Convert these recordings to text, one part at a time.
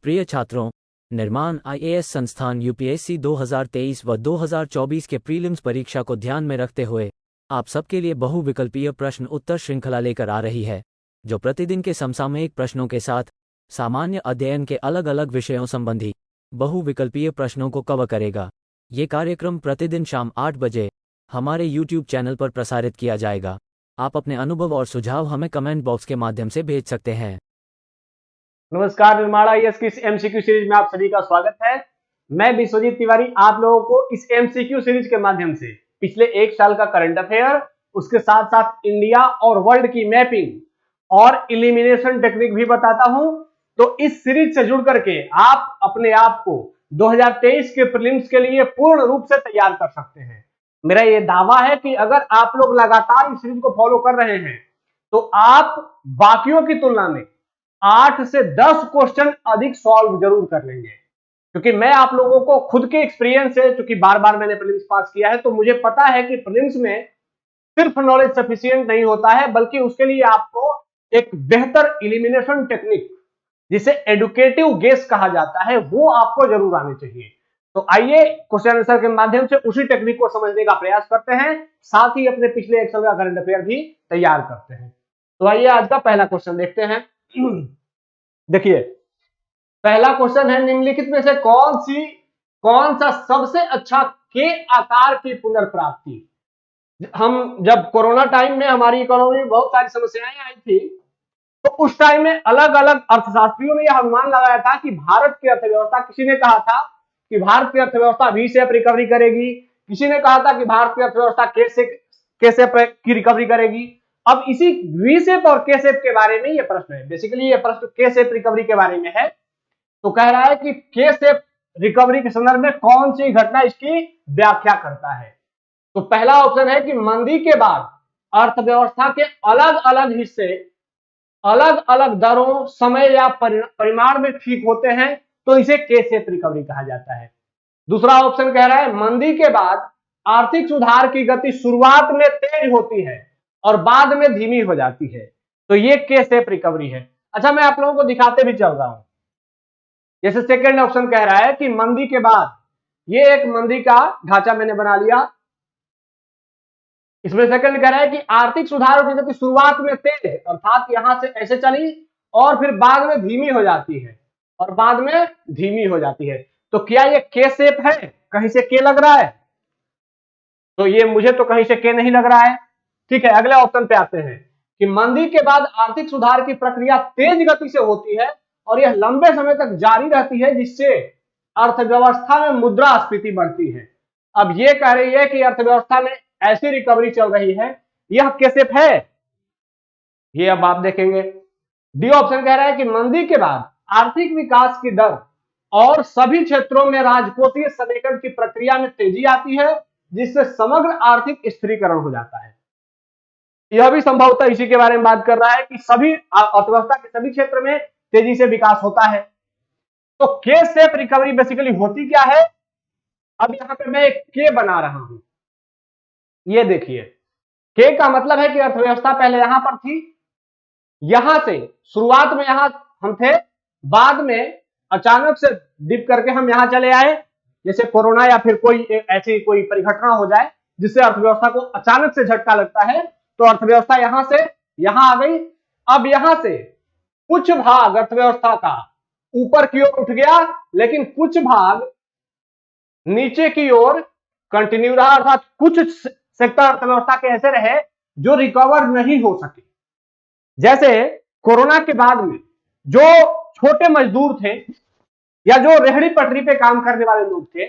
प्रिय छात्रों, निर्माण आईएएस संस्थान यूपीएससी 2023 व 2024 के प्रीलिम्स परीक्षा को ध्यान में रखते हुए आप सबके लिए बहुविकल्पीय प्रश्न उत्तर श्रृंखला लेकर आ रही है, जो प्रतिदिन के समसामयिक प्रश्नों के साथ सामान्य अध्ययन के अलग अलग विषयों संबंधी बहुविकल्पीय प्रश्नों को कवर करेगा। ये कार्यक्रम प्रतिदिन शाम 8 बजे हमारे यूट्यूब चैनल पर प्रसारित किया जाएगा। आप अपने अनुभव और सुझाव हमें कमेंट बॉक्स के माध्यम से भेज सकते हैं। नमस्कार, निर्माण आईएएस की इस एमसीक्यू सीरीज में आप सभी का स्वागत है। मैं विश्वजीत तिवारी आप लोगों को इस एमसीक्यू सीरीज के माध्यम से पिछले एक साल का करंट अफेयर, उसके साथ साथ इंडिया और वर्ल्ड की मैपिंग और इलिमिनेशन टेक्निक भी बताता हूं। तो इस सीरीज से जुड़ करके आप अपने आप को 2023 के प्रीलिम्स के लिए पूर्ण रूप से तैयार कर सकते हैं। मेरा ये दावा है कि अगर आप लोग लगातार इस सीरीज को फॉलो कर रहे हैं तो आप बाकियों की तुलना में 8 से 10 क्वेश्चन अधिक सॉल्व जरूर कर लेंगे, क्योंकि मैं आप लोगों को खुद के एक्सपीरियंस से, क्योंकि बार बार मैंने प्रीलिम्स पास किया है, तो मुझे पता है कि प्रीलिम्स में सिर्फ नॉलेज सफिशिएंट नहीं होता है, बल्कि उसके लिए आपको एक बेहतर इलिमिनेशन टेक्निक, जिसे एडुकेटिव गेस कहा जाता है, वो आपको जरूर आनी चाहिए। तो आइए क्वेश्चन आंसर के माध्यम से उसी टेक्निक को समझने का प्रयास करते हैं, साथ ही अपने पिछले एक साल का करंट अफेयर भी तैयार करते हैं। तो आइए आज का पहला क्वेश्चन देखते हैं। देखिए, पहला क्वेश्चन है, निम्नलिखित में से कौन सा सबसे अच्छा के आकार की पुनर्प्राप्ति। हम जब कोरोना टाइम में हमारी इकोनॉमी में बहुत सारी समस्याएं आई थी, तो उस टाइम में अलग अलग अर्थशास्त्रियों ने यह अनुमान लगाया था कि भारत की अर्थव्यवस्था, किसी ने कहा था कि भारत की अर्थव्यवस्था वी शेप रिकवरी करेगी, किसी ने कहा था कि भारत की अर्थव्यवस्था के शेप की रिकवरी करेगी। अब इसी वी शेप और के शेप के बारे में ये प्रश्न है। बेसिकली ये प्रश्न के शेप रिकवरी के बारे में है। तो कह रहा है कि के शेप रिकवरी के संदर्भ में कौन सी घटना इसकी व्याख्या करता है। तो पहला ऑप्शन है कि मंदी के बाद अर्थव्यवस्था के अलग अलग हिस्से अलग अलग दरों, समय या परिमाण में ठीक होते हैं, तो इसे के शेप रिकवरी कहा जाता है। दूसरा ऑप्शन कह रहा है मंदी के बाद आर्थिक सुधार की गति शुरुआत में तेज होती है और बाद में धीमी हो जाती है, तो ये के शेप रिकवरी है। अच्छा, मैं आप लोगों को दिखाते भी चल रहा हूं। जैसे सेकंड ऑप्शन कह रहा है कि मंदी के बाद, ये एक मंदी का ढांचा मैंने बना लिया। इसमें सेकंड कह रहा है कि आर्थिक सुधार की गति शुरुआत में तेज है, अर्थात यहां से ऐसे चली और फिर बाद में धीमी हो जाती है और बाद में धीमी हो जाती है। तो क्या ये के शेप है? कहीं से के लग रहा है? तो ये मुझे तो कहीं से के नहीं लग रहा है। ठीक है, अगले ऑप्शन पे आते हैं कि मंदी के बाद आर्थिक सुधार की प्रक्रिया तेज गति से होती है और यह लंबे समय तक जारी रहती है, जिससे अर्थव्यवस्था में मुद्रास्फीति बढ़ती है। अब ये कह रही है कि अर्थव्यवस्था में ऐसी रिकवरी चल रही है, यह के शेप है? ये अब आप देखेंगे। डी ऑप्शन कह रहा है कि मंदी के बाद आर्थिक विकास की दर और सभी क्षेत्रों में राजकोषीय समेकन की प्रक्रिया में तेजी आती है, जिससे समग्र आर्थिक स्थिरीकरण हो जाता है। यह भी संभवतः इसी के बारे में बात कर रहा है कि सभी अर्थव्यवस्था के सभी क्षेत्र में तेजी से विकास होता है। तो के शेप रिकवरी बेसिकली होती क्या है? अब यहां पे मैं एक के बना रहा हूं। ये देखिए, के का मतलब है कि अर्थव्यवस्था पहले यहां पर थी, यहां से शुरुआत में यहां हम थे, बाद में अचानक से डिप करके हम यहां चले आए, जैसे कोरोना या फिर कोई ऐसी कोई परिघटना हो जाए जिससे अर्थव्यवस्था को अचानक से झटका लगता है, तो अर्थव्यवस्था यहां से यहां आ गई। अब यहां से कुछ भाग अर्थव्यवस्था का ऊपर की ओर उठ गया, लेकिन कुछ भाग नीचे की ओर कंटिन्यू रहा, अर्थात कुछ सेक्टर अर्थव्यवस्था के ऐसे रहे जो रिकवर नहीं हो सके। जैसे कोरोना के बाद में जो छोटे मजदूर थे या जो रेहड़ी पटरी पे काम करने वाले लोग थे,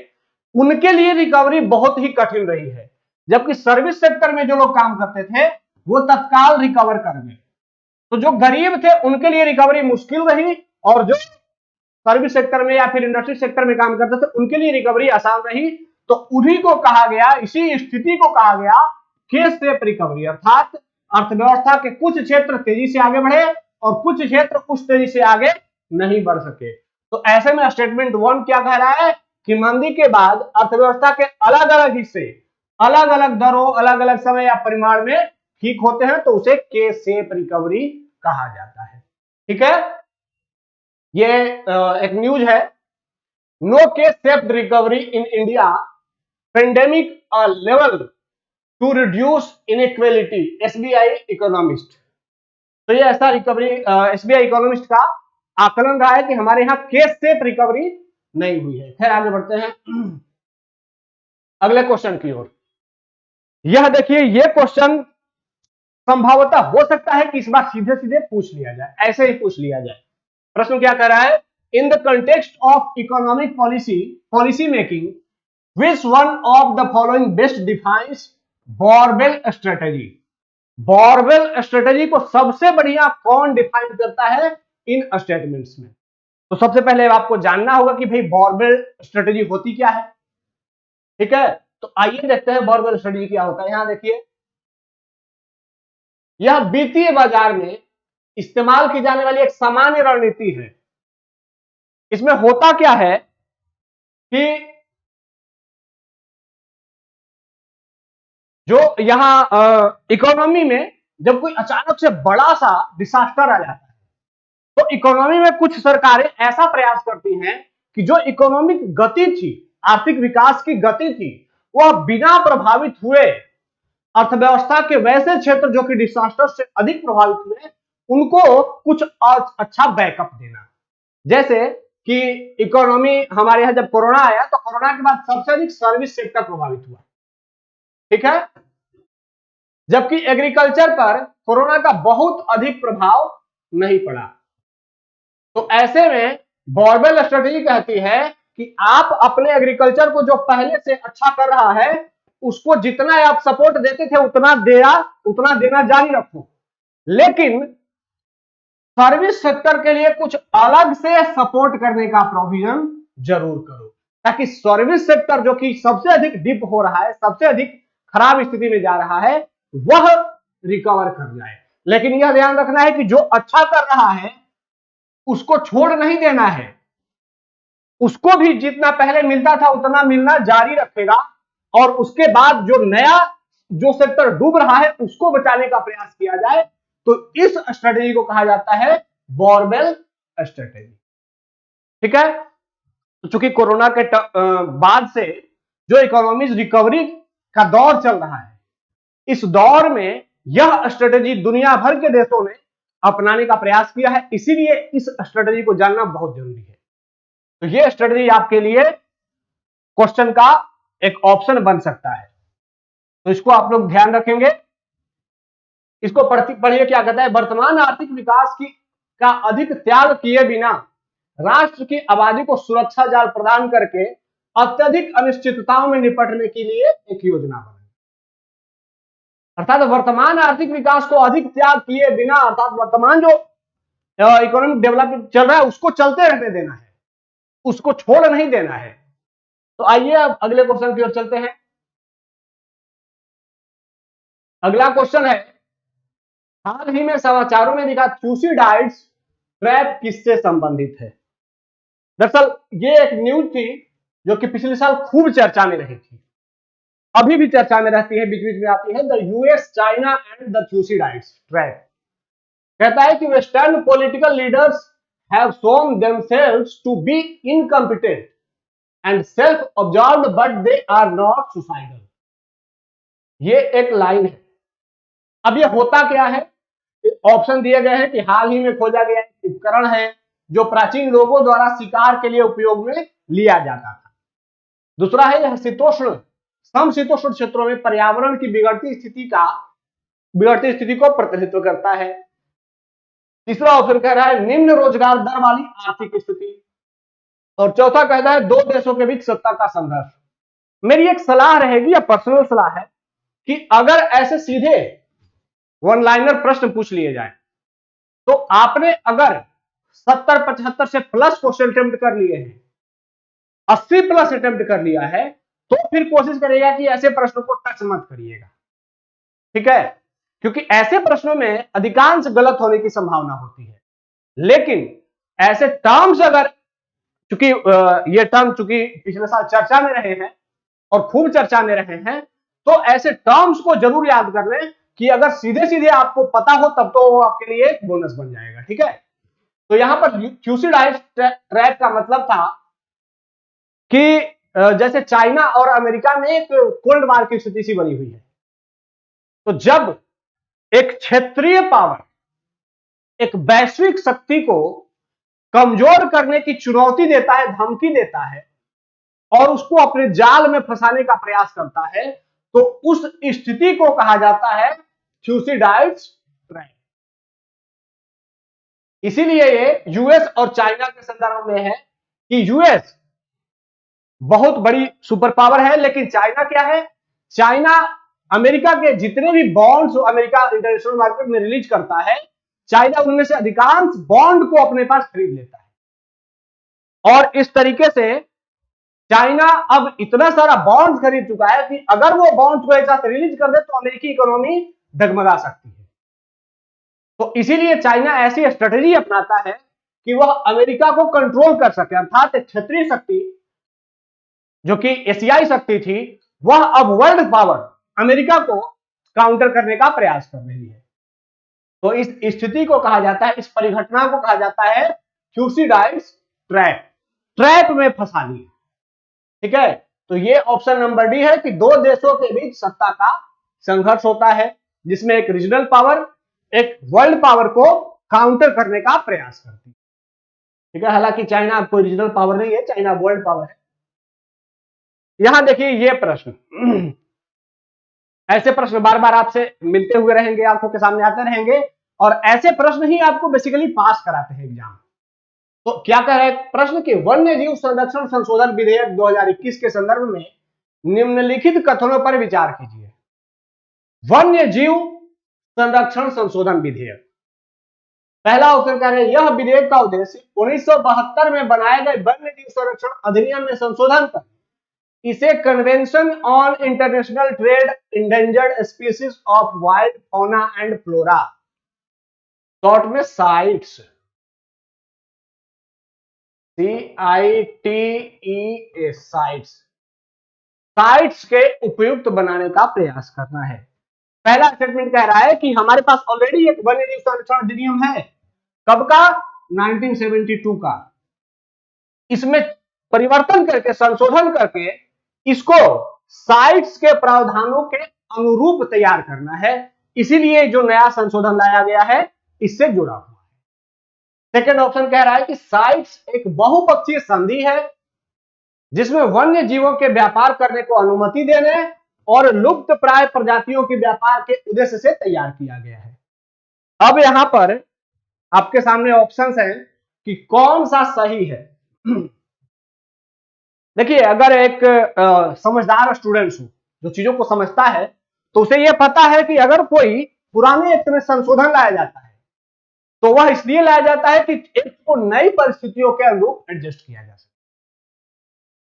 उनके लिए रिकवरी बहुत ही कठिन रही है, जबकि सर्विस सेक्टर में जो लोग काम करते थे वो तत्काल रिकवर कर गए। तो जो गरीब थे उनके लिए रिकवरी मुश्किल रही, और जो सर्विस सेक्टर में या फिर इंडस्ट्री सेक्टर में काम करते थे उनके लिए रिकवरी आसान रही। तो उन्हीं को कहा गया, इसी स्थिति को कहा गया के शेप रिकवरी, अर्थात अर्थव्यवस्था के कुछ क्षेत्र तेजी से आगे बढ़े और कुछ क्षेत्र उस तेजी से आगे नहीं बढ़ सके। तो ऐसे में स्टेटमेंट 1 क्या कह रहा है कि मंदी के बाद अर्थव्यवस्था के अलग अलग हिस्से अलग अलग दरों, अलग अलग समय या परिमाण में ठीक होते हैं, तो उसे के शेप रिकवरी कहा जाता है। ठीक है, ये एक न्यूज है, no case safe recovery in India pandemic level to reduce inequality, SBI economist. तो ये ऐसा रिकवरी एसबीआई इकोनॉमिस्ट का आकलन रहा है कि हमारे यहाँ केस सेफ रिकवरी नहीं हुई है। खैर आगे बढ़ते हैं अगले क्वेश्चन की ओर। यह देखिए, ये क्वेश्चन संभवतः हो सकता है कि इस बार सीधे सीधे पूछ लिया जाए, ऐसे ही पूछ लिया जाए। प्रश्न क्या कह रहा है, in the context of economic policy making which one of the following best defines borewell strategy. Borewell strategy को सबसे बढ़िया कौन डिफाइन करता है इन स्टेटमेंट्स में? तो सबसे पहले आपको जानना होगा कि भाई बॉरवेल स्ट्रेटेजी होती क्या है। ठीक है, तो आइए देखते हैं बॉरवेल स्ट्रेटेजी क्या होता है। यहां देखिए, यह वित्तीय बाजार में इस्तेमाल की जाने वाली एक सामान्य रणनीति है। इसमें होता क्या है कि जो यहां इकोनॉमी में जब कोई अचानक से बड़ा सा डिसास्टर आ जाता है तो इकोनॉमी में कुछ सरकारें ऐसा प्रयास करती हैं कि जो इकोनॉमिक गति थी, आर्थिक विकास की गति थी, वह बिना प्रभावित हुए अर्थव्यवस्था के वैसे क्षेत्र जो कि डिसास्टर से अधिक प्रभावित हुए उनको कुछ अच्छा बैकअप देना। जैसे कि इकोनॉमी हमारे यहां जब कोरोना आया तो कोरोना के बाद सबसे अधिक सर्विस सेक्टर प्रभावित हुआ। ठीक है, जबकि एग्रीकल्चर पर कोरोना का बहुत अधिक प्रभाव नहीं पड़ा। तो ऐसे में बॉरवेल स्ट्रेटेजी कहती है कि आप अपने एग्रीकल्चर को जो पहले से अच्छा कर रहा है उसको जितना आप सपोर्ट देते थे उतना देना जारी रखो, लेकिन सर्विस सेक्टर के लिए कुछ अलग से सपोर्ट करने का प्रोविजन जरूर करो, ताकि सर्विस सेक्टर जो कि सबसे अधिक डिप हो रहा है, सबसे अधिक खराब स्थिति में जा रहा है, वह रिकवर कर जाए। लेकिन यह ध्यान रखना है कि जो अच्छा कर रहा है उसको छोड़ नहीं देना है, उसको भी जितना पहले मिलता था उतना मिलना जारी रखेगा और उसके बाद जो नया जो सेक्टर डूब रहा है उसको बचाने का प्रयास किया जाए। तो इस स्ट्रेटेजी को कहा जाता है बॉरवेल स्ट्रेटेजी। ठीक है, तो चूंकि कोरोना के बाद से जो इकोनॉमिक रिकवरी का दौर चल रहा है, इस दौर में यह स्ट्रेटेजी दुनिया भर के देशों ने अपनाने का प्रयास किया है, इसीलिए इस स्ट्रेटेजी को जानना बहुत जरूरी है। तो यह स्ट्रेटेजी आपके लिए क्वेश्चन का एक ऑप्शन बन सकता है, तो इसको आप लोग ध्यान रखेंगे। इसको पढ़िए, क्या कहता है, वर्तमान आर्थिक विकास का अधिक त्याग किए बिना राष्ट्र की आबादी को सुरक्षा जाल प्रदान करके अत्यधिक अनिश्चितताओं में निपटने के लिए एक योजना बनाई। अर्थात वर्तमान आर्थिक विकास को अधिक त्याग किए बिना, अर्थात वर्तमान जो इकोनॉमिक डेवलपमेंट चल रहा है उसको चलते रहने देना है, उसको छोड़ नहीं देना है। तो आइए अब अगले क्वेश्चन की ओर चलते हैं। अगला क्वेश्चन है, हाल ही में समाचारों में दिखा ट्यूसिडाइड्स ट्रैप किससे संबंधित है? दरअसल ये एक न्यूज थी जो कि पिछले साल खूब चर्चा में रही थी, अभी भी चर्चा में रहती है, बीच बीच में आती है, the US China and the Thucydides trap. कहता है कि western political leaders have shown themselves to be incompetent and self observed but they are not suicidal. ये एक लाइन है। अब ये होता क्या है, ऑप्शन दिए गए हैं कि हाल ही में खोजा गया एक उपकरण है जो प्राचीन लोगों द्वारा शिकार के लिए उपयोग में लिया जाता था। दूसरा है यह शीतोष्ण समशीतोष्ण क्षेत्रों में पर्यावरण की बिगड़ती स्थिति को प्रतिनिधित्व करता है। तीसरा ऑप्शन कह रहा है निम्न रोजगार दर वाली आर्थिक स्थिति, और चौथा कहता है दो देशों के बीच सत्ता का संघर्ष। मेरी एक सलाह रहेगी या पर्सनल सलाह है कि अगर ऐसे सीधे वन लाइनर प्रश्न पूछ लिए जाए तो आपने अगर 70-75 से प्लस क्वेश्चन अटेम्प्ट कर लिए हैं, 80 प्लस अटेम्प्ट कर लिया है, तो फिर कोशिश करिएगा कि ऐसे प्रश्नों को टच मत करिएगा। ठीक है, क्योंकि ऐसे प्रश्नों में अधिकांश गलत होने की संभावना होती है। लेकिन ऐसे टर्म्स अगर, चूंकि ये टर्म चूंकि पिछले साल चर्चा में रहे हैं और खूब चर्चा में रहे हैं, तो ऐसे टर्म्स को जरूर याद कर लें कि अगर सीधे सीधे आपको पता हो तब तो वो आपके लिए एक बोनस बन जाएगा। ठीक है, तो यहां पर थ्यूसिडाइड्स ट्रैप का मतलब था कि जैसे चाइना और अमेरिका में एक कोल्ड वार की स्थिति सी बनी हुई है, तो जब एक क्षेत्रीय पावर एक वैश्विक शक्ति को कमजोर करने की चुनौती देता है, धमकी देता है और उसको अपने जाल में फंसाने का प्रयास करता है, तो उस स्थिति को कहा जाता है थ्यूसिडाइड्स ट्रैप। इसीलिए ये यूएस और चाइना के संदर्भ में है कि यूएस बहुत बड़ी सुपर पावर है, लेकिन चाइना क्या है, चाइना अमेरिका के जितने भी बॉन्ड्स अमेरिका इंटरनेशनल मार्केट में रिलीज करता है, चाइना उनमें से अधिकांश बॉन्ड को अपने पास खरीद लेता है। और इस तरीके से चाइना अब इतना सारा बॉन्ड्स खरीद चुका है कि अगर वो बॉन्ड्स को एक साथ रिलीज कर दे तो अमेरिकी इकोनॉमी डगमगा सकती है। तो इसीलिए चाइना ऐसी स्ट्रेटेजी अपनाता है कि वह अमेरिका को कंट्रोल कर सके, अर्थात एक क्षेत्रीय शक्ति जो कि एशियाई शक्ति थी, वह अब वर्ल्ड पावर अमेरिका को काउंटर करने का प्रयास कर रही है। तो इस स्थिति को कहा जाता है, इस परिघटना को कहा जाता है थ्यूसिडाइड्स ट्रैप, ट्रैप में फंसा लिया। ठीक है, तो ये ऑप्शन नंबर डी है कि दो देशों के बीच सत्ता का संघर्ष होता है, जिसमें एक रीजनल पावर एक वर्ल्ड पावर को काउंटर करने का प्रयास करती है। ठीक है, हालांकि चाइना अब कोई रीजनल पावर नहीं है, चाइना वर्ल्ड पावर है। यहां देखिए ये प्रश्न, ऐसे प्रश्न बार बार आपसे मिलते हुए रहेंगे, आंखों के सामने आते रहेंगे, और ऐसे प्रश्न ही आपको बेसिकली पास कराते हैं एग्जाम। तो क्या कह रहा है प्रश्न कि वन्य जीव संरक्षण संशोधन विधेयक 2021 के संदर्भ में निम्नलिखित कथनों पर विचार कीजिए। वन्य जीव संरक्षण संशोधन विधेयक, पहला ऑप्शन कह रहे हैं यह विधेयक का उद्देश्य 1972 में बनाए गए वन्य जीव संरक्षण अधिनियम में संशोधन कर इसे convention on international trade endangered species of wild fauna and flora, short में साइट्स, CITES, साइट्स के उपयुक्त बनाने का प्रयास करना है। पहला स्टेटमेंट कह रहा है कि हमारे पास ऑलरेडी एक वन्य जीव संरक्षण अधिनियम है, कब का, 1972 का। इसमें परिवर्तन करके, संशोधन करके इसको साइट्स के प्रावधानों के अनुरूप तैयार करना है, इसीलिए जो नया संशोधन लाया गया है इससे जुड़ा हुआ है। सेकेंड ऑप्शन कह रहा है कि साइट्स एक बहुपक्षीय संधि है जिसमें वन्य जीवों के व्यापार करने को अनुमति देने और लुप्त प्राय प्रजातियों के व्यापार के उद्देश्य से तैयार किया गया है। अब यहां पर आपके सामने ऑप्शंस हैं कि कौन सा सही है। देखिए, अगर एक समझदार स्टूडेंट्स हो जो चीजों को समझता है, तो उसे यह पता है कि अगर कोई पुराने एक्ट में संशोधन लाया जाता है तो वह इसलिए लाया जाता है कि एक्ट को नई परिस्थितियों के अनुरूप एडजस्ट किया जा सके।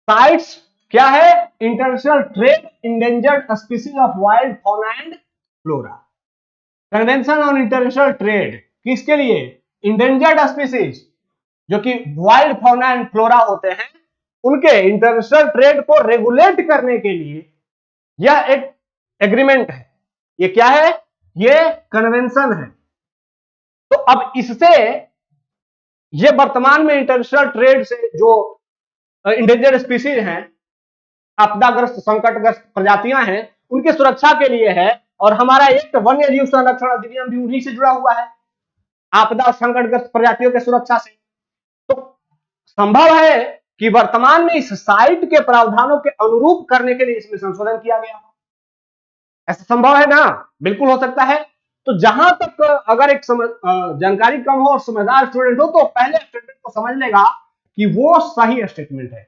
साइट्स क्या है, international trade endangered species of wild fauna and flora, convention on international trade किसके लिए, इंडेंजर्ड स्पीसीज जो कि वाइल्ड फौना एंड फ्लोरा होते हैं, उनके इंटरनेशनल ट्रेड को रेगुलेट करने के लिए यह एक एग्रीमेंट है। ये क्या है, ये कन्वेंशन है। तो अब इससे ये वर्तमान में इंटरनेशनल ट्रेड से जो इंडेंजर्ड स्पीसीज हैं, आपदाग्रस्त संकटग्रस्त प्रजातियां हैं, उनकी सुरक्षा के लिए है, और हमारा एक वन्य जीव संरक्षण अधिनियम भी उन्हीं से जुड़ा हुआ है, आपदा और संकटग्रस्त प्रजातियों की सुरक्षा से। तो संभव है कि वर्तमान में इस साइट के प्रावधानों के अनुरूप करने के लिए इसमें संशोधन किया गया हो, ऐसा संभव है ना, बिल्कुल हो सकता है। तो जहां तक अगर एक जानकारी कम हो और समझदार स्टूडेंट हो तो पहले स्टेटमेंट को समझ लेगा कि वो सही स्टेटमेंट है।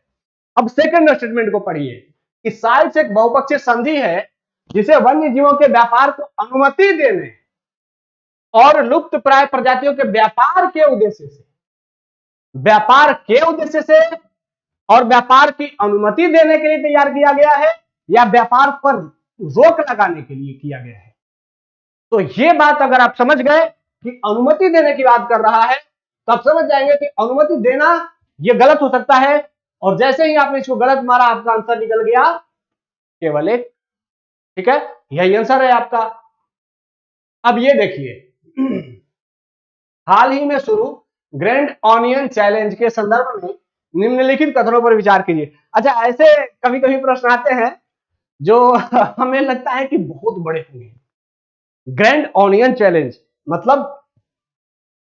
अब सेकंड स्टेटमेंट को पढ़िए कि साइट्स एक बहुपक्षीय संधि है जिसे वन्य जीवों के व्यापार को अनुमति देने और लुप्त प्राय प्रजातियों के व्यापार के उद्देश्य से, व्यापार के उद्देश्य से और व्यापार की अनुमति देने के लिए तैयार किया गया है, या व्यापार पर रोक लगाने के लिए किया गया है। तो ये बात अगर आप समझ गए कि अनुमति देने की बात कर रहा है, तो आप समझ जाएंगे कि अनुमति देना ये गलत हो सकता है, और जैसे ही आपने इसको गलत मारा आपका आंसर निकल गया केवल एक। ठीक है, यही आंसर है आपका। अब ये देखिए, हाल ही में शुरू ग्रैंड ऑनियन चैलेंज के संदर्भ में निम्नलिखित कथनों पर विचार कीजिए। अच्छा, ऐसे कभी कभी प्रश्न आते हैं जो हमें लगता है कि बहुत बड़े होंगे। ग्रैंड ऑनियन चैलेंज मतलब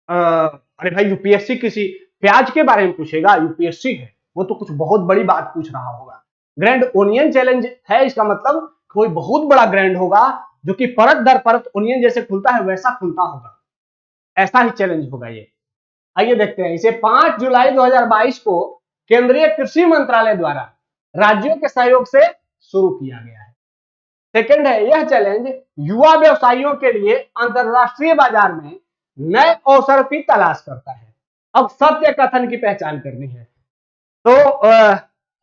अरे भाई यूपीएससी किसी प्याज के बारे में पूछेगा, यूपीएससी है वो तो कुछ बहुत बड़ी बात पूछ रहा होगा। ग्रैंड ओनियन चैलेंज है, इसका मतलब कोई बहुत बड़ा ग्रैंड होगा जो कि परत दर परत ओनियन जैसे खुलता है वैसा खुलता होगा, ऐसा ही चैलेंज होगा ये। आइए देखते हैं, इसे 5 जुलाई 2022 को केंद्रीय कृषि मंत्रालय द्वारा राज्यों के सहयोग से शुरू किया गया है। सेकंड है, यह चैलेंज युवा व्यवसायियों के लिए अंतरराष्ट्रीय बाजार में नए अवसर की तलाश करता है। अब सत्य कथन की पहचान करनी है, तो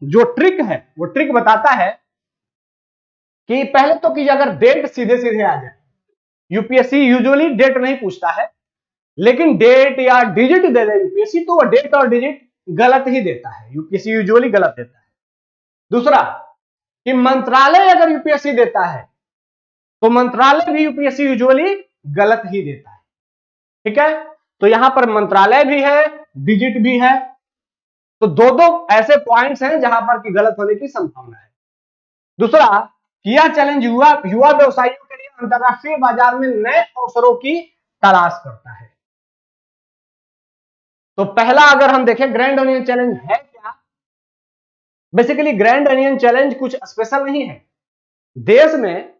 जो ट्रिक है वो ट्रिक बताता है कि पहले तो कीजिए अगर डेट सीधे सीधे आ जाए, यूपीएससी यूजुअली डेट नहीं पूछता है, लेकिन डेट या डिजिट दे दे यूपीएससी तो वो डेट और डिजिट गलत ही देता है, यूपीएससी यूजुअली गलत देता है। दूसरा कि मंत्रालय अगर यूपीएससी देता है तो मंत्रालय भी यूपीएससी यूजुअली गलत ही देता है। ठीक है, तो यहां पर मंत्रालय भी है, डिजिट भी है, तो दो दो ऐसे पॉइंट्स हैं जहां पर कि गलत होने की संभावना है। दूसरा, यह चैलेंज युवा व्यवसायियों के लिए अंतरराष्ट्रीय बाजार में नए अवसरों की तलाश करता है। तो पहला अगर हम देखें ग्रैंड ओनियन चैलेंज है क्या, बेसिकली ग्रैंड ओनियन चैलेंज कुछ स्पेशल नहीं है। देश में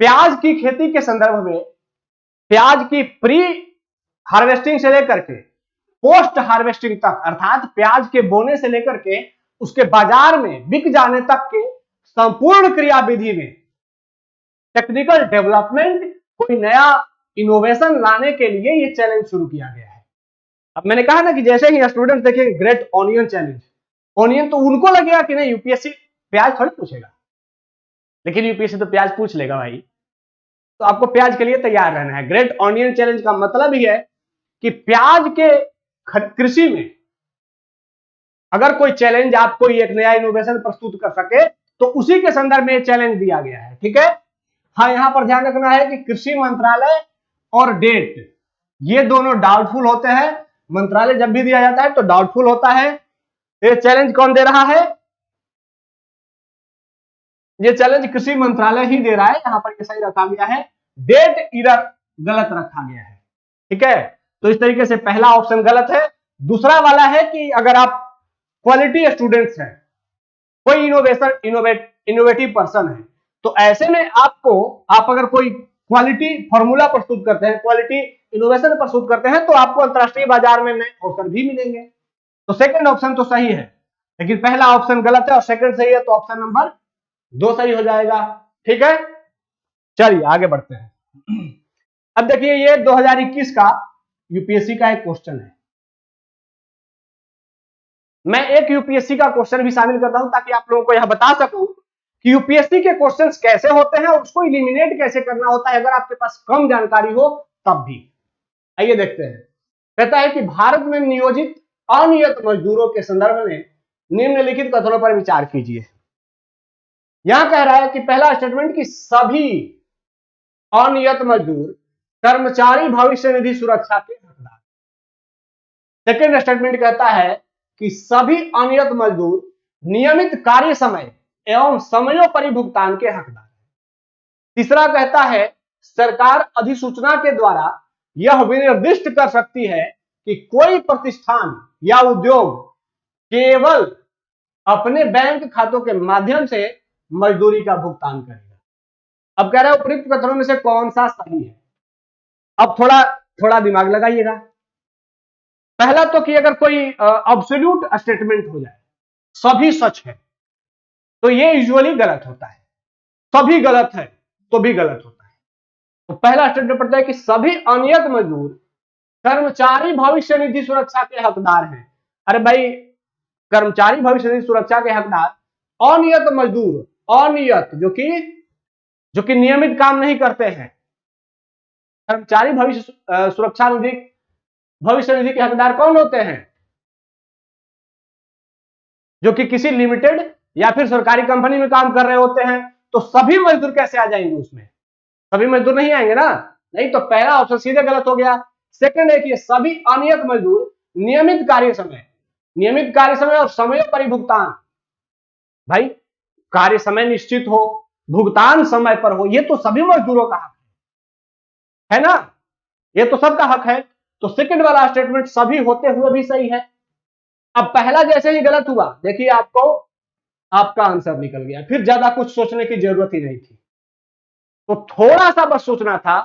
प्याज की खेती के संदर्भ में प्याज की प्री हार्वेस्टिंग से लेकर के पोस्ट हार्वेस्टिंग तक, अर्थात प्याज के बोने से लेकर के उसके बाजार में बिक जाने तक के संपूर्ण क्रियाविधि में टेक्निकल डेवलपमेंट, कोई नया इनोवेशन लाने के लिए यह चैलेंज शुरू किया गया है। अब मैंने कहा ना कि जैसे ही स्टूडेंट देखेंगे ग्रेट ऑनियन चैलेंज, ऑनियन तो उनको लगेगा कि नहीं यूपीएससी प्याज थोड़ी पूछेगा, लेकिन यूपीएससी तो प्याज पूछ लेगा भाई, तो आपको प्याज के लिए तैयार रहना है। ग्रेट ऑनियन चैलेंज का मतलब ही है कि प्याज के कृषि में अगर कोई चैलेंज आप कोई एक नया इनोवेशन प्रस्तुत कर सके तो उसी के संदर्भ में चैलेंज दिया गया है। ठीक है, हाँ यहां पर ध्यान रखना है कि कृषि मंत्रालय और डेट ये दोनों डाउटफुल होते हैं। मंत्रालय जब भी दिया जाता है तो डाउटफुल होता है। ये चैलेंज कौन दे रहा है, ये चैलेंज कृषि मंत्रालय ही दे रहा है, यहां पर ये सही रखा गया है, डेट इरर गलत रखा गया है। ठीक है, तो इस तरीके से पहला ऑप्शन गलत है। दूसरा वाला है कि अगर आप क्वालिटी स्टूडेंट्स हैं, कोई इनोवेटिव पर्सन है, तो ऐसे में आप अगर कोई क्वालिटी फॉर्मूला प्रस्तुत करते हैं, क्वालिटी इनोवेशन प्रस्तुत करते हैं, तो आपको अंतरराष्ट्रीय बाजार में नए अवसर भी मिलेंगे। तो सेकंड ऑप्शन तो सही है, लेकिन पहला ऑप्शन गलत है और सेकंड सही है, तो ऑप्शन नंबर 2 सही हो जाएगा। ठीक है, चलिए आगे बढ़ते हैं। अब देखिए ये 2021 का यूपीएससी का एक क्वेश्चन है। मैं एक यूपीएससी का क्वेश्चन भी शामिल करता हूं ताकि आप लोगों को यह बता सकूं कि यूपीएससी के क्वेश्चंस कैसे होते हैं और उसको इलिमिनेट कैसे करना होता है अगर आपके पास कम जानकारी हो तब भी। आइए देखते हैं। कहता है कि भारत में नियोजित अनियत मजदूरों के संदर्भ में निम्नलिखित कथनों पर विचार कीजिए। यहां कह रहा है कि पहला स्टेटमेंट कि सभी अनियत मजदूर कर्मचारी भविष्य निधि सुरक्षा के हकदार। सेकेंड स्टेटमेंट कहता है कि सभी अनियत मजदूर नियमित कार्य समय एवं समयोपरि भुगतान के हकदार हैं। तीसरा कहता है सरकार अधिसूचना के द्वारा यह विनिर्दिष्ट कर सकती है कि कोई प्रतिष्ठान या उद्योग केवल अपने बैंक खातों के माध्यम से मजदूरी का भुगतान करेगा। अब कह रहा है उपयुक्त कथनों में से कौन सा सही है। अब थोड़ा दिमाग लगाइएगा। पहला तो कि अगर कोई एब्सोल्यूट स्टेटमेंट हो जाए, सभी सच है, तो ये यूजुअली गलत होता है। सभी गलत है तो भी गलत होता है। तो पहला स्टेटमेंट पड़ता है कि सभी अनियत मजदूर कर्मचारी भविष्य निधि सुरक्षा के हकदार हैं। अरे भाई, कर्मचारी भविष्य निधि सुरक्षा के हकदार अनियत मजदूर, अनियत जो कि नियमित काम नहीं करते हैं, कर्मचारी भविष्य निधि के हकदार कौन होते हैं, जो कि किसी लिमिटेड या फिर सरकारी कंपनी में काम कर रहे होते हैं। तो सभी मजदूर कैसे आ जाएंगे उसमें, सभी मजदूर नहीं आएंगे ना, नहीं तो पहला ऑप्शन सीधे गलत हो गया। सेकंड है कि सभी अनियत मजदूर नियमित कार्य समय और समय परिभुगतान, भाई कार्य समय निश्चित हो, भुगतान समय पर हो, ये तो सभी मजदूरों का हक है ना, ये तो सबका हक है। तो सेकंड वाला स्टेटमेंट सभी होते हुए भी सही है। अब पहला जैसे ही गलत हुआ, देखिए आपको आपका आंसर निकल गया, फिर ज्यादा कुछ सोचने की जरूरत ही नहीं थी। तो थोड़ा सा बस सोचना था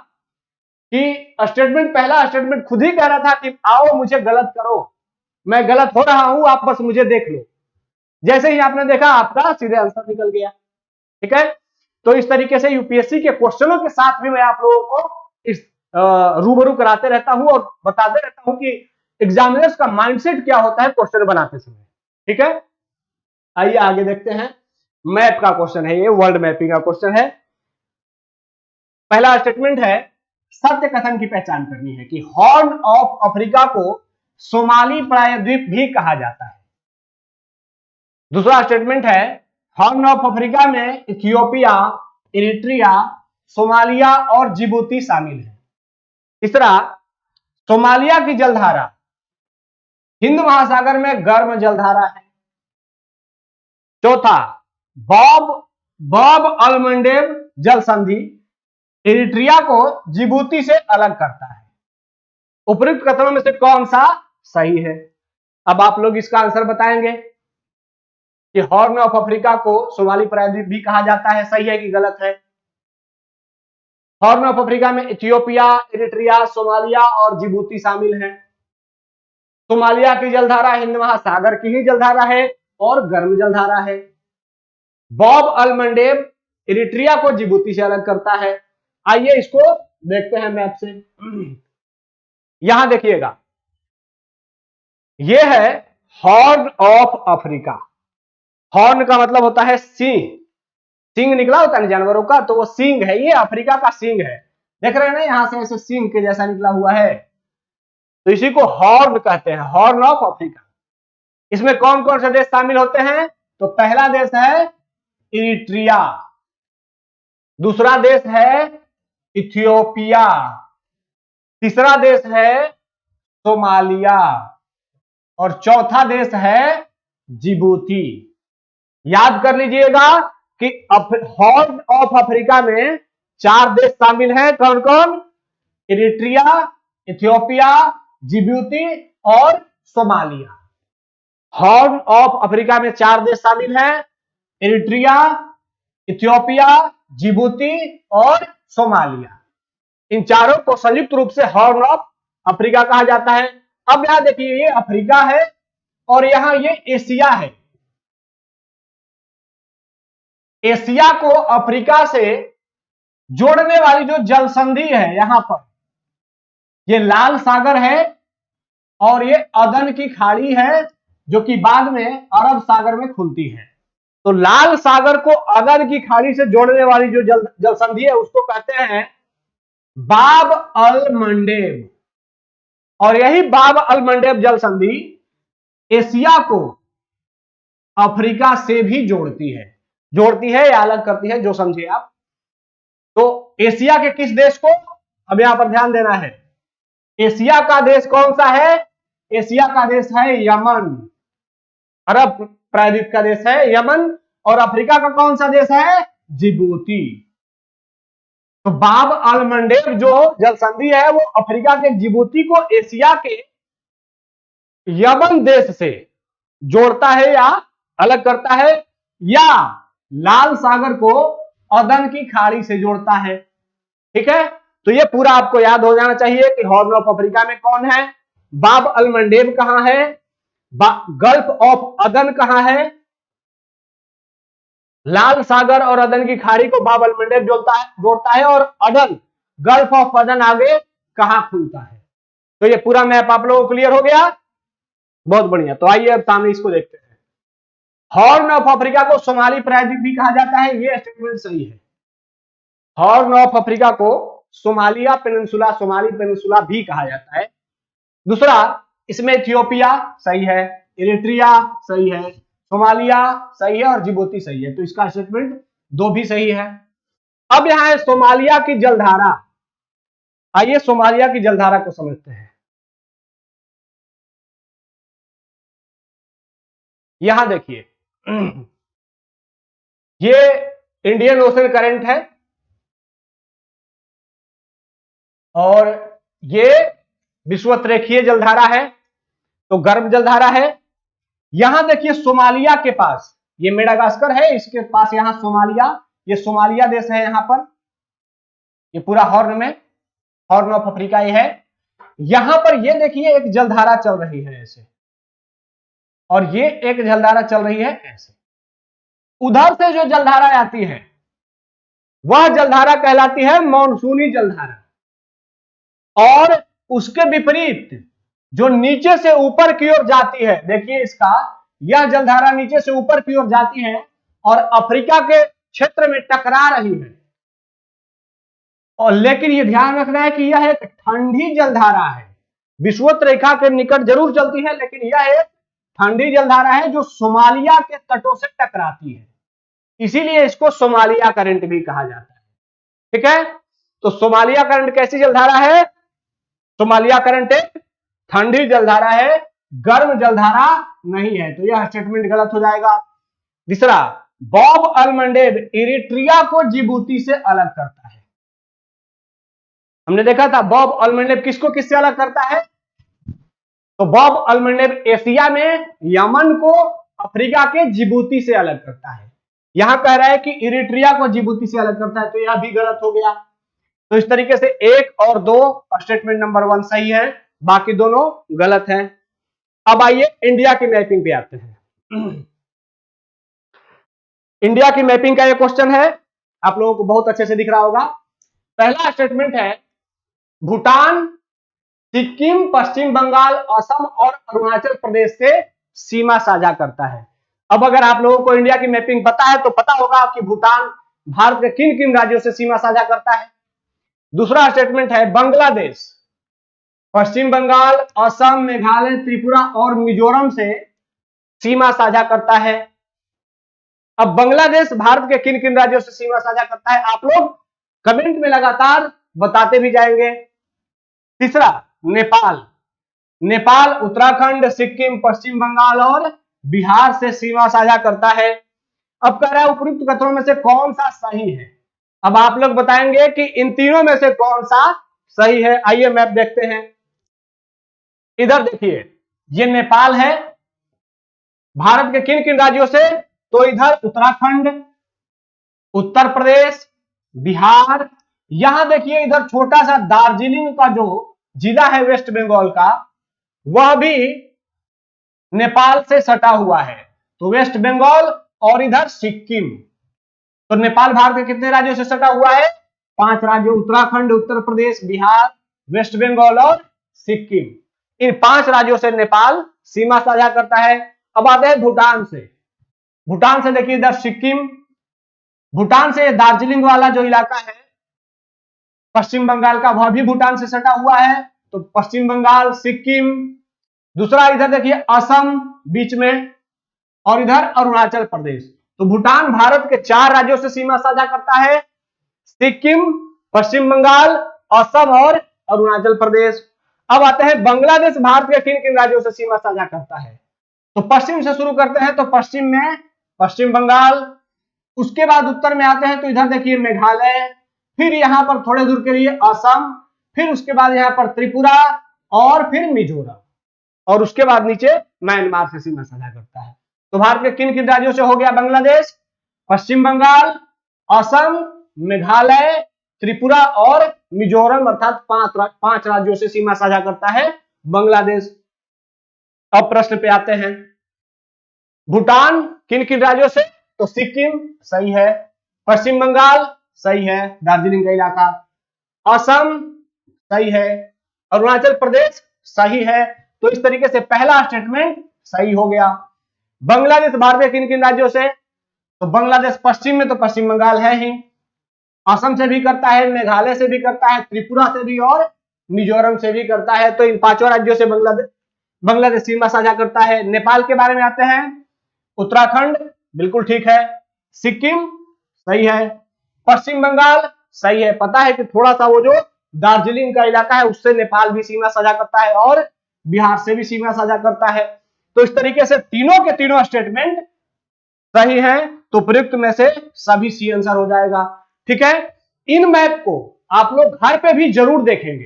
कि पहला स्टेटमेंट खुद ही कह रहा था कि आओ मुझे गलत करो, मैं गलत हो रहा हूं, आप बस मुझे देख लो। जैसे ही आपने देखा आपका सीधे आंसर निकल गया। ठीक है, तो इस तरीके से यूपीएससी के क्वेश्चनों के साथ भी मैं आप लोगों को इस रूबरू कराते रहता हूं और बताते रहता हूं कि एग्जामिनर्स का माइंडसेट क्या होता है क्वेश्चन बनाते समय। ठीक है, आइए आगे देखते हैं। मैप का क्वेश्चन है, ये वर्ल्ड मैपिंग का क्वेश्चन है। पहला स्टेटमेंट है सत्य कथन की पहचान करनी है कि हॉर्न ऑफ अफ्रीका को सोमाली प्रायद्वीप भी कहा जाता है। दूसरा स्टेटमेंट है हॉर्न ऑफ अफ्रीका में इथियोपिया, इरिट्रिया, सोमालिया और जिबूती शामिल है। तीसरा, सोमालिया की जलधारा हिंद महासागर में गर्म जलधारा है। चौथा, बॉब अलमंडेब जल संधि इरिट्रिया को जिबूती से अलग करता है। उपयुक्त कथनों में से कौन सा सही है? अब आप लोग इसका आंसर बताएंगे कि हॉर्न ऑफ अफ्रीका को सोमाली प्रायद्वीप भी कहा जाता है, सही है कि गलत है? हॉर्न ऑफ अफ्रीका में इथियोपिया, इरिट्रिया, सोमालिया और जिबूती शामिल हैं। सोमालिया की जलधारा हिंद महासागर की ही जलधारा है और गर्म जलधारा है। बॉब अलमंडेब इरिट्रिया को जिबूती से अलग करता है। आइए इसको देखते हैं मैप से। यहां देखिएगा, यह है हॉर्न ऑफ अफ्रीका। हॉर्न का मतलब होता है सिंह, सिंह निकला होता है जानवरों का, तो वो सिंह है, ये अफ्रीका का सिंह है। देख रहे हैं ना, यहां से ऐसे सिंह के जैसा निकला हुआ है, तो इसी को हॉर्न कहते हैं, हॉर्न ऑफ अफ्रीका। इसमें कौन कौन से देश शामिल होते हैं? तो पहला देश है इरिट्रिया, दूसरा देश है इथियोपिया, तीसरा देश है सोमालिया और चौथा देश है जिबूती। याद कर लीजिएगा कि हॉर्न ऑफ अफ्रीका में 4 देश शामिल हैं, कौन कौन? इरिट्रिया, इथियोपिया, जिबूती और सोमालिया। हॉर्न ऑफ अफ्रीका में 4 देश शामिल हैं, इरिट्रिया, इथियोपिया, जिबूती और सोमालिया। इन चारों को संयुक्त रूप से हॉर्न ऑफ अफ्रीका कहा जाता है। अब यहां देखिए, ये अफ्रीका है और यहां ये एशिया है। एशिया को अफ्रीका से जोड़ने वाली जो जल संधि है, यहां पर ये लाल सागर है और ये अदन की खाड़ी है, जो कि बाद में अरब सागर में खुलती है। तो लाल सागर को अदन की खाड़ी से जोड़ने वाली जो जल संधि है, उसको कहते हैं बाब अल मंडेब। और यही बाब अल मंडेब जल संधि एशिया को अफ्रीका से भी जोड़ती है या अलग करती है, जो समझिए आप। तो एशिया के किस देश को अब यहां पर ध्यान देना है? एशिया का देश कौन सा है? एशिया का देश है यमन, अरब प्रायद्वीप का देश है यमन। और अफ्रीका का कौन सा देश है? जिबूती। तो बाब अल मंडेब जो जल संधि है, वो अफ्रीका के जिबूती को एशिया के यमन देश से जोड़ता है या अलग करता है, या लाल सागर को अदन की खाड़ी से जोड़ता है। ठीक है, तो ये पूरा आपको याद हो जाना चाहिए कि हॉर्न ऑफ अफ्रीका में कौन है, बाब अल मंडेब कहां है, गल्फ ऑफ अदन कहां है, लाल सागर और अदन की खाड़ी को बाब अल मंडेब जोड़ता है, और अदन, गल्फ ऑफ अदन आगे कहां खुलता है। तो ये पूरा मैप आप लोगों को क्लियर हो गया, बहुत बढ़िया। तो आइए अब सामने इसको देखते हैं। हॉर्न ऑफ अफ्रीका को सोमाली प्रायद्वीप भी कहा जाता है, ये स्टेटमेंट सही है। हॉर्न ऑफ अफ्रीका को सोमाली पेनिनसुला भी कहा जाता है। दूसरा, इसमें इथियोपिया सही है, इरिट्रिया सही है, सोमालिया सही है और जिबूती सही है। तो इसका स्टेटमेंट 2 भी सही है। अब यहां है सोमालिया की जलधारा। आइए सोमालिया की जलधारा को समझते हैं। यहां देखिए, ये इंडियन ओशन करंट है और ये विषुवत-रेखीय जलधारा है, तो गर्म जलधारा है। यहां देखिए सोमालिया के पास, ये मेडागास्कर है, इसके पास यहां सोमालिया, ये सोमालिया देश है, यहां पर ये पूरा हॉर्न में, हॉर्न ऑफ अफ्रीका ये है। यहां पर ये देखिए एक जलधारा चल रही है ऐसे, और ये एक जलधारा चल रही है ऐसे। उधर से जो जलधारा आती है वह जलधारा कहलाती है मॉनसूनी जलधारा, और उसके विपरीत जो नीचे से ऊपर की ओर जाती है, देखिए इसका, यह जलधारा नीचे से ऊपर की ओर जाती है और अफ्रीका के क्षेत्र में टकरा रही है। और लेकिन यह ध्यान रखना है कि यह एक ठंडी जलधारा है, विषुवत रेखा के निकट जरूर चलती है, लेकिन यह एक ठंडी जलधारा है जो सोमालिया के तटों से टकराती है, इसीलिए इसको सोमालिया करंट भी कहा जाता है। ठीक है, तो सोमालिया करंट कैसी जलधारा है? सोमालिया करंट एक ठंडी जलधारा है, गर्म जलधारा नहीं है, तो यह स्टेटमेंट गलत हो जाएगा। तीसरा, बॉब अलमंडेब इरिट्रिया को जिबूती से अलग करता है। हमने देखा था बॉब अलमंडेब किसको किससे अलग करता है, तो बॉब अलमंडेब एशिया में यमन को अफ्रीका के जिबूती से अलग करता है। यहां कह रहा है कि इरिट्रिया को जिबूती से अलग करता है, तो यह भी गलत हो गया। तो इस तरीके से 1 और 2 स्टेटमेंट नंबर 1 सही है, बाकी दोनों गलत हैं। अब आइए इंडिया की मैपिंग पे आते हैं। इंडिया की मैपिंग का ये क्वेश्चन है, आप लोगों को बहुत अच्छे से दिख रहा होगा। पहला स्टेटमेंट है भूटान सिक्किम, पश्चिम बंगाल, असम और अरुणाचल प्रदेश से सीमा साझा करता है। अब अगर आप लोगों को इंडिया की मैपिंग पता है तो पता होगा कि भूटान भारत के किन किन राज्यों से सीमा साझा करता है। दूसरा स्टेटमेंट है बांग्लादेश पश्चिम बंगाल, असम, मेघालय, त्रिपुरा और मिजोरम से सीमा साझा करता है। अब बांग्लादेश भारत के किन किन राज्यों से सीमा साझा करता है, आप लोग कमेंट में लगातार बताते भी जाएंगे। तीसरा, नेपाल, नेपाल उत्तराखंड, सिक्किम, पश्चिम बंगाल और बिहार से सीमा साझा करता है। अब कह रहा है उपयुक्त कथनों में से कौन सा सही है। अब आप लोग बताएंगे कि इन तीनों में से कौन सा सही है। आइए मैप देखते हैं। इधर देखिए, ये नेपाल है भारत के किन किन राज्यों से, तो इधर उत्तराखंड, उत्तर प्रदेश, बिहार, यहां देखिए इधर छोटा सा दार्जिलिंग का जो जिला है वेस्ट बंगाल का, वह भी नेपाल से सटा हुआ है, तो वेस्ट बंगाल और इधर सिक्किम। तो नेपाल भारत के कितने राज्यों से सटा हुआ है, 5 राज्यों, उत्तराखंड, उत्तर प्रदेश, बिहार, वेस्ट बंगाल और सिक्किम। इन 5 राज्यों से नेपाल सीमा साझा करता है। अब आते हैं भूटान से। भूटान से देखिए इधर सिक्किम, भूटान से दार्जिलिंग वाला जो इलाका है पश्चिम बंगाल का, वह भी भूटान से सटा हुआ है, तो पश्चिम बंगाल, सिक्किम। दूसरा इधर देखिए असम बीच में, और इधर अरुणाचल प्रदेश। तो भूटान भारत के 4 राज्यों से सीमा साझा करता है, सिक्किम, पश्चिम बंगाल, असम और अरुणाचल प्रदेश। अब आते हैं बांग्लादेश भारत के किन किन राज्यों से सीमा साझा करता है, तो पश्चिम से शुरू करते हैं, तो पश्चिम में पश्चिम बंगाल, उसके बाद उत्तर में आते हैं तो इधर देखिए मेघालय, फिर यहां पर थोड़े दूर के लिए असम, फिर उसके बाद यहां पर त्रिपुरा और फिर मिजोरम, और उसके बाद नीचे म्यांमार से सीमा साझा करता है। तो भारत के किन किन राज्यों से हो गया बांग्लादेश, पश्चिम बंगाल, असम, मेघालय, त्रिपुरा और मिजोरम, अर्थात 5 राज्यों से सीमा साझा करता है बांग्लादेश। अब प्रश्न पे आते हैं, भूटान किन किन राज्यों से, तो सिक्किम सही है, पश्चिम बंगाल सही है, दार्जिलिंग का इलाका, असम सही है, अरुणाचल प्रदेश सही है। तो इस तरीके से पहला स्टेटमेंट सही हो गया। बांग्लादेश भारत के किन किन राज्यों से, तो बांग्लादेश पश्चिम में तो पश्चिम बंगाल है ही, असम से भी करता है, मेघालय से भी करता है, त्रिपुरा से भी और मिजोरम से भी करता है। तो इन 5 राज्यों से बांग्लादेश सीमा साझा करता है। नेपाल के बारे में आते हैं, उत्तराखंड बिल्कुल ठीक है, सिक्किम सही है, पश्चिम बंगाल सही है। पता है कि थोड़ा सा वो जो दार्जिलिंग का इलाका है उससे नेपाल भी सीमा साझा करता है और बिहार से भी सीमा साझा करता है। तो इस तरीके से तीनों के तीनों स्टेटमेंट सही है, तो प्रयुक्त में से सभी सी आंसर हो जाएगा। ठीक है, इन मैप को आप लोग घर पे भी जरूर देखेंगे।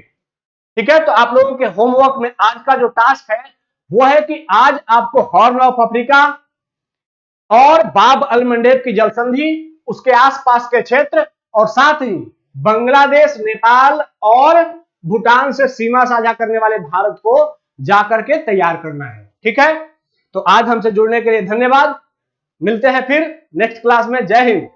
ठीक है, तो आप लोगों के होमवर्क में आज का जो टास्क है वो है कि आज आपको हॉर्न ऑफ अफ्रीका और बाब अल मंडेब की जलसंधि, उसके आसपास के क्षेत्र और साथ ही बांग्लादेश, नेपाल और भूटान से सीमा साझा करने वाले भारत को जाकर के तैयार करना है। ठीक है, तो आज हमसे जुड़ने के लिए धन्यवाद। मिलते हैं फिर नेक्स्ट क्लास में। जय हिंद।